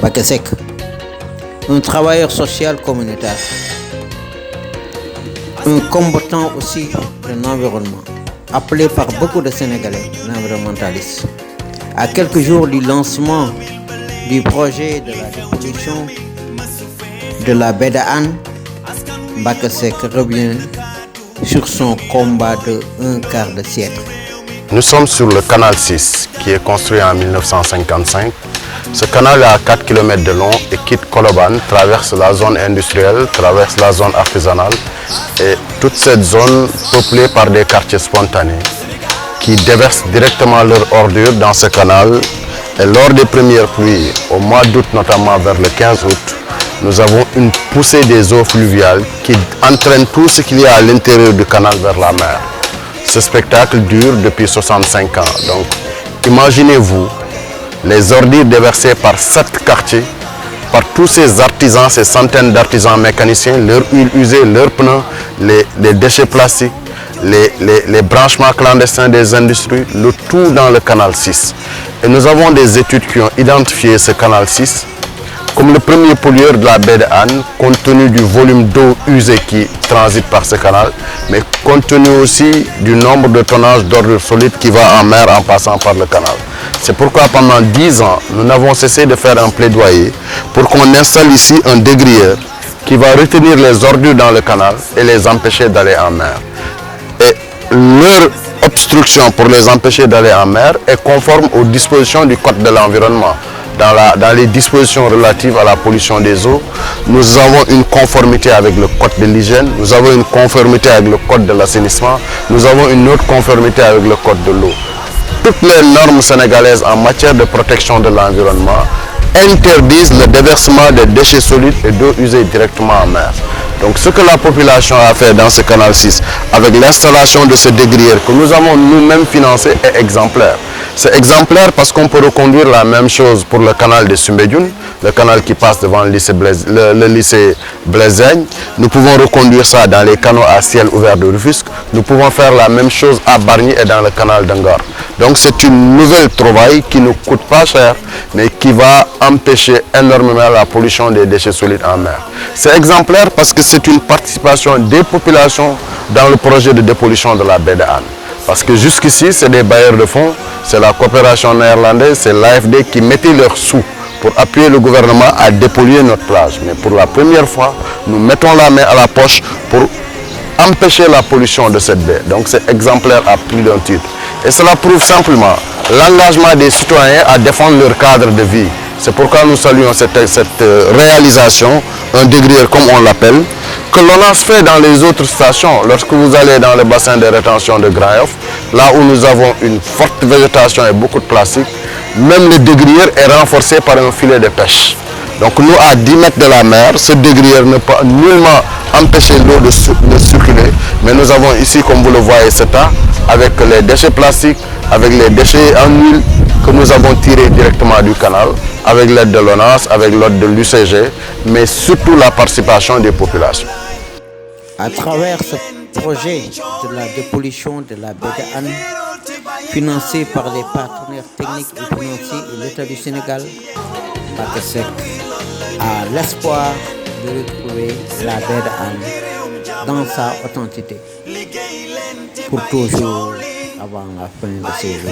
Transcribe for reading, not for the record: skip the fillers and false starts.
Bakesek, un travailleur social communautaire, un combattant aussi de l'environnement, appelé par beaucoup de Sénégalais l'environnementaliste. À quelques jours du lancement du projet de la dépollution de la baie de Hann, Bakesek revient sur son combat de un quart de siècle. Nous sommes sur le canal 6 qui est construit en 1955. Ce canal est à 4 km de long et quitte Colobane, traverse la zone industrielle, traverse la zone artisanale et toute cette zone peuplée par des quartiers spontanés qui déversent directement leurs ordures dans ce canal. Et lors des premières pluies, au mois d'août notamment vers le 15 août, nous avons une poussée des eaux fluviales qui entraîne tout ce qu'il y a à l'intérieur du canal vers la mer. Ce spectacle dure depuis 65 ans. Donc, imaginez-vous les ordures déversées par 7 quartiers, par tous ces artisans, ces centaines d'artisans mécaniciens, leurs huiles usées, leurs pneus, les déchets plastiques, les branchements clandestins des industries, le tout dans le canal 6. Et nous avons des études qui ont identifié ce canal 6 comme le premier pollueur de la baie de Hann, compte tenu du volume d'eau usée qui transite par ce canal, mais compte tenu aussi du nombre de tonnages d'ordures solides qui va en mer en passant par le canal. C'est pourquoi pendant 10 ans, nous n'avons cessé de faire un plaidoyer pour qu'on installe ici un dégrilleur qui va retenir les ordures dans le canal et les empêcher d'aller en mer. Et leur obstruction pour les empêcher d'aller en mer est conforme aux dispositions du Code de l'environnement. Dans les dispositions relatives à la pollution des eaux, nous avons une conformité avec le code de l'hygiène, nous avons une conformité avec le code de l'assainissement, nous avons une autre conformité avec le code de l'eau. Toutes les normes sénégalaises en matière de protection de l'environnement interdisent le déversement de déchets solides et d'eau usée directement en mer. Donc ce que la population a fait dans ce canal 6 avec l'installation de ce dégrilleur que nous avons nous-mêmes financé est exemplaire. C'est exemplaire parce qu'on peut reconduire la même chose pour le canal de Soumbédioune, le canal qui passe devant le lycée Blaise Diagne. Nous pouvons reconduire ça dans les canaux à ciel ouvert de Rufisque. Nous pouvons faire la même chose à Bargny et dans le canal d'Angor. Donc c'est une nouvelle trouvaille qui ne coûte pas cher, mais qui va empêcher énormément la pollution des déchets solides en mer. C'est exemplaire parce que c'est une participation des populations dans le projet de dépollution de la baie de Hann. Parce que jusqu'ici, c'est des bailleurs de fonds, c'est la coopération néerlandaise, c'est l'AFD qui mettait leurs sous pour appuyer le gouvernement à dépolluer notre plage. Mais pour la première fois, nous mettons la main à la poche pour empêcher la pollution de cette baie. Donc c'est exemplaire à plus d'un titre. Et cela prouve simplement l'engagement des citoyens à défendre leur cadre de vie. C'est pourquoi nous saluons cette réalisation, un dégrilleur comme on l'appelle, que l'on a fait dans les autres stations. Lorsque vous allez dans le bassin de rétention de Grand-Yoff, là où nous avons une forte végétation et beaucoup de plastique, même le dégrilleur est renforcé par un filet de pêche. Donc nous, à 10 mètres de la mer, ce dégrilleur ne peut nullement empêcher l'eau de circuler. Mais nous avons ici, comme vous le voyez, cet tas, avec les déchets plastiques, avec les déchets en huile que nous avons tirés directement du canal, avec l'aide de l'ONAS, avec l'aide de l'UCG, mais surtout la participation des populations. À travers ce projet de la dépollution de la baie de Hann, financé par les partenaires techniques et financiers et l'État du Sénégal, Bakesek a l'espoir de retrouver la baie de Hann dans sa authenticité pour toujours avant la fin de ses jours.